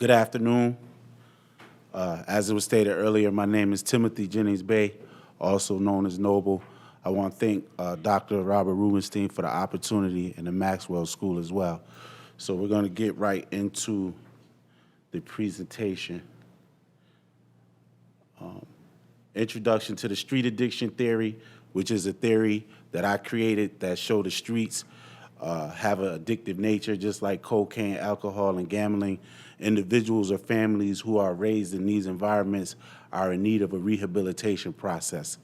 Good afternoon. As it was stated earlier, my name is Timothy Jennings-Bey, also known as Noble. I want to thank Dr. Robert Rubenstein for the opportunity and the Maxwell School as well. So we're going to get right into the presentation. Introduction to the street addiction theory, which is a theory that I created that show the streets have an addictive nature, just like cocaine, alcohol, and gambling. Individuals or families who are raised in these environments are in need of a rehabilitation process.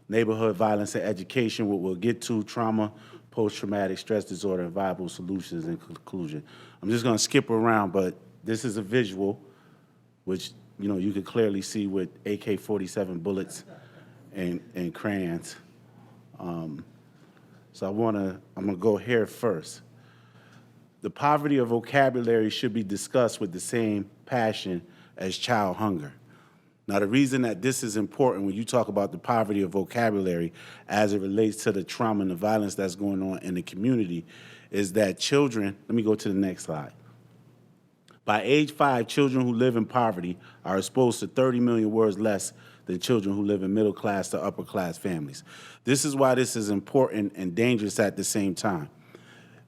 Neighborhood violence and education, what we'll get to, trauma, post-traumatic stress disorder, and viable solutions in conclusion. I'm just going to skip around, but this is a visual, which you can clearly see with AK-47 bullets and crayons. So I'm gonna go here first. The poverty of vocabulary should be discussed with the same passion as child hunger. Now, the reason that this is important when you talk about the poverty of vocabulary as it relates to the trauma and the violence that's going on in the community is that children, let me go to the next slide. By age 5, children who live in poverty are exposed to 30 million words less than children who live in middle class to upper class families. This is why this is important and dangerous at the same time.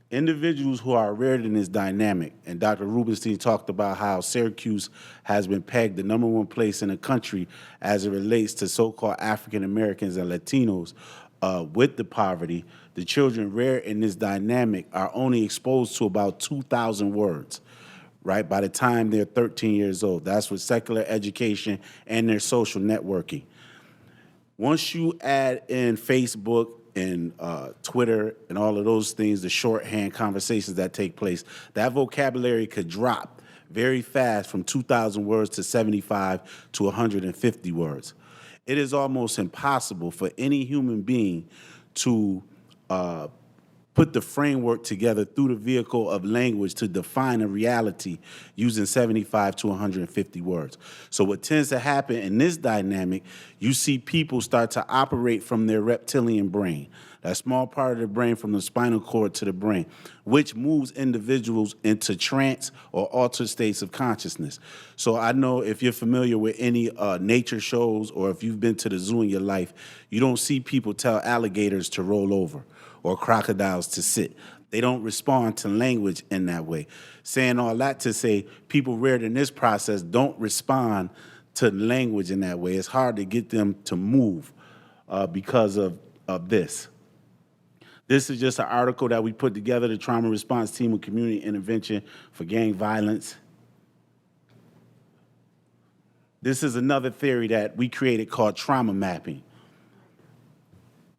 Individuals who are reared in this dynamic, and Dr. Rubenstein talked about how Syracuse has been pegged the #1 place in the country as it relates to so-called African Americans and Latinos with the poverty. The children reared in this dynamic are only exposed to about 2,000 words, right, by the time they're 13 years old. That's with secular education and their social networking. Once you add in Facebook and Twitter and all of those things, the shorthand conversations that take place, that vocabulary could drop very fast from 2,000 words to 75 to 150 words. It is almost impossible for any human being to put the framework together through the vehicle of language to define a reality using 75 to 150 words. So what tends to happen in this dynamic, you see people start to operate from their reptilian brain, that small part of the brain from the spinal cord to the brain, which moves individuals into trance or altered states of consciousness. So I know if you're familiar with any nature shows or if you've been to the zoo in your life, you don't see people tell alligators to roll over or crocodiles to sit. They don't respond to language in that way. Saying all that to say people reared in this process don't respond to language in that way. It's hard to get them to move because of this. This is just an article that we put together, the Trauma Response Team of Community Intervention for Gang Violence. This is another theory that we created called trauma mapping.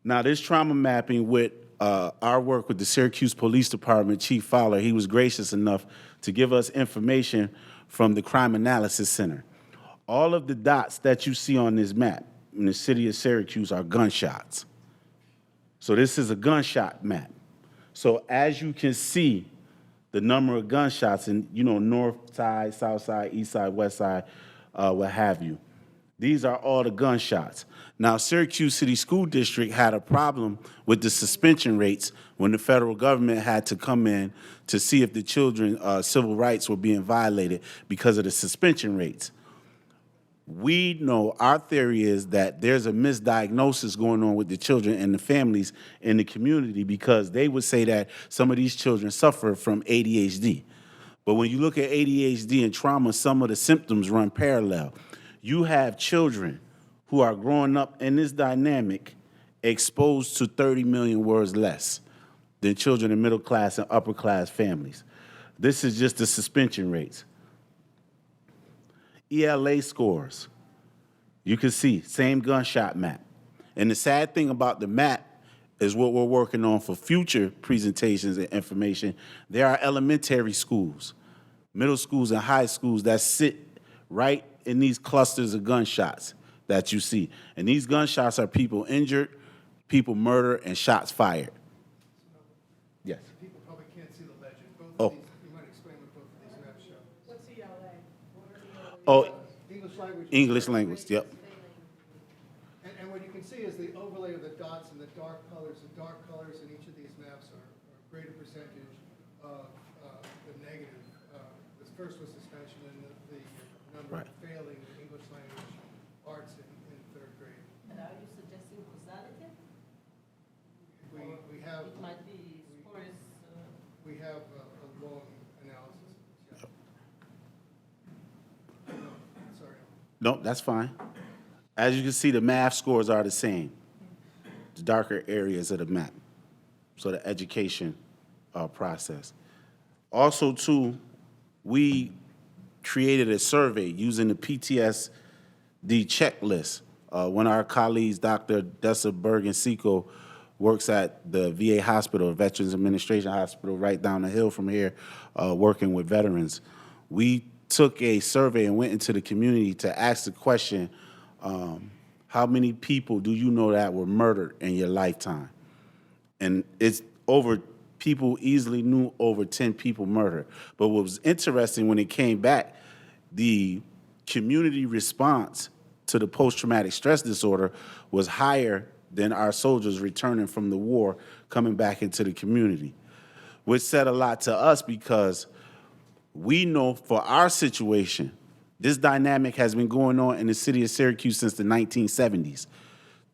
Now, this trauma mapping with our work with the Syracuse Police Department, Chief Fowler, he was gracious enough to give us information from the Crime Analysis Center. All of the dots that you see on this map in the city of Syracuse are gunshots. So this is a gunshot map. So as you can see, the number of gunshots in, north side, south side, east side, west side, what have you. These are all the gunshots. Now, Syracuse City School District had a problem with the suspension rates when the federal government had to come in to see if the children's civil rights were being violated because of the suspension rates. We know, our theory is that there's a misdiagnosis going on with the children and the families in the community because they would say that some of these children suffer from ADHD. But when you look at ADHD and trauma, some of the symptoms run parallel. You have children who are growing up in this dynamic exposed to 30 million words less than children in middle class and upper class families. This is just the suspension rates. ELA scores. You can see, same gunshot map. And the sad thing about the map is what we're working on for future presentations and information. There are elementary schools, middle schools, and high schools that sit right in these clusters of gunshots that you see. And these gunshots are people injured, people murdered, and shots fired. Yes. People probably can't see the legend. Oh. These, you might explain what both of these maps show. What's ELA? Oh, English language. English language, yep. And what you can see is the overlay of the dots and the dark colors. The dark colors in each of these maps are a greater percentage of the negative, the first was suspension and the number Right. failing English language arts in third grade. And are you suggesting causality? We have, It might be spurious. we have a long analysis. Yeah. Sorry. No, that's fine. As you can see, the math scores are the same, the darker areas of the map. So the education process. Also, too, we created a survey using the PTSD checklist. One of our colleagues, Dr. Dessa Bergen-Seco, works at the VA hospital, Veterans Administration Hospital, right down the hill from here, working with veterans. We took a survey and went into the community to ask the question, how many people do you know that were murdered in your lifetime? And it's over, people easily knew over 10 people murdered. But what was interesting when it came back, the community response to the post-traumatic stress disorder was higher than our soldiers returning from the war coming back into the community, which said a lot to us because we know for our situation, this dynamic has been going on in the city of Syracuse since the 1970s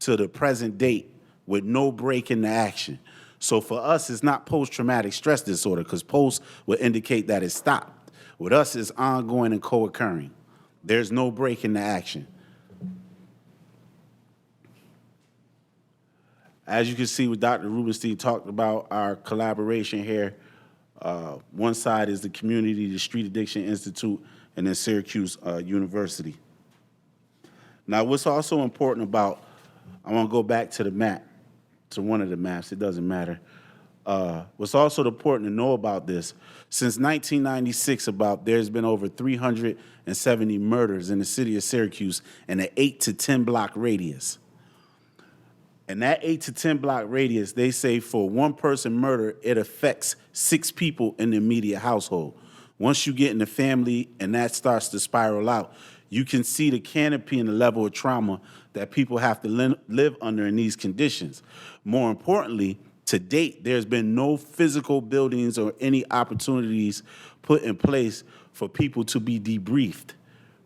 to the present date with no break in the action. So for us, it's not post-traumatic stress disorder because post would indicate that it stopped. With us, it's ongoing and co-occurring. There's no break in the action. As you can see what Dr. Rubenstein talked about, our collaboration here, one side is the community, the Street Addiction Institute, and then Syracuse University. Now, what's also important about, I want to go back to the map, to one of the maps, it doesn't matter. What's also important to know about this, since 1996, there's been over 370 murders in the city of Syracuse in an 8 to 10 block radius. And that 8 to 10 block radius, they say for one person murder, it affects 6 people in the immediate household. Once you get in the family and that starts to spiral out, you can see the canopy and the level of trauma that people have to live under in these conditions. More importantly, to date, there's been no physical buildings or any opportunities put in place for people to be debriefed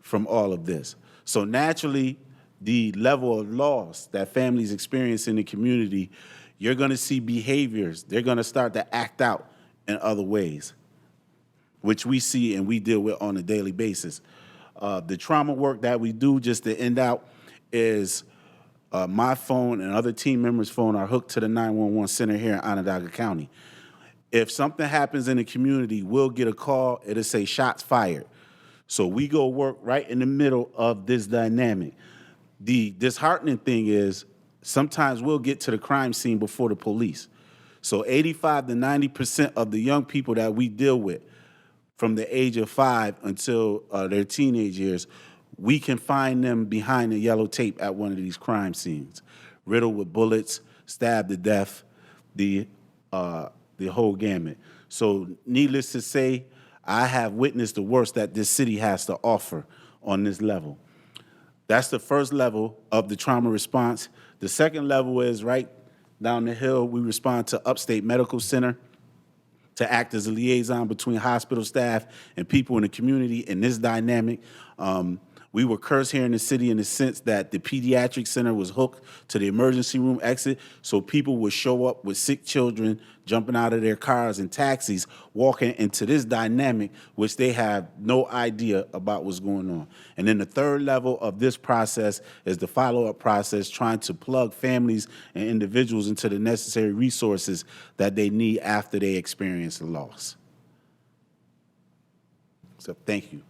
from all of this. So naturally, the level of loss that families experience in the community, you're gonna see behaviors. They're gonna start to act out in other ways, which we see and we deal with on a daily basis. The trauma work that we do, just to end out, is my phone and other team members' phone are hooked to the 911 center here in Onondaga County. If something happens in the community, we'll get a call, it'll say shots fired. So we go work right in the middle of this dynamic. The disheartening thing is sometimes we'll get to the crime scene before the police. So 85 to 90% of the young people that we deal with from the age of 5 until their teenage years, we can find them behind the yellow tape at one of these crime scenes, riddled with bullets, stabbed to death, the whole gamut. So needless to say, I have witnessed the worst that this city has to offer on this level. That's the first level of the trauma response. The second level is right down the hill. We respond to Upstate Medical Center to act as a liaison between hospital staff and people in the community in this dynamic. We were cursed here in the city in the sense that the pediatric center was hooked to the emergency room exit, so people would show up with sick children jumping out of their cars and taxis, walking into this dynamic, which they have no idea about what's going on. And then the third level of this process is the follow-up process, trying to plug families and individuals into the necessary resources that they need after they experience a loss. So thank you.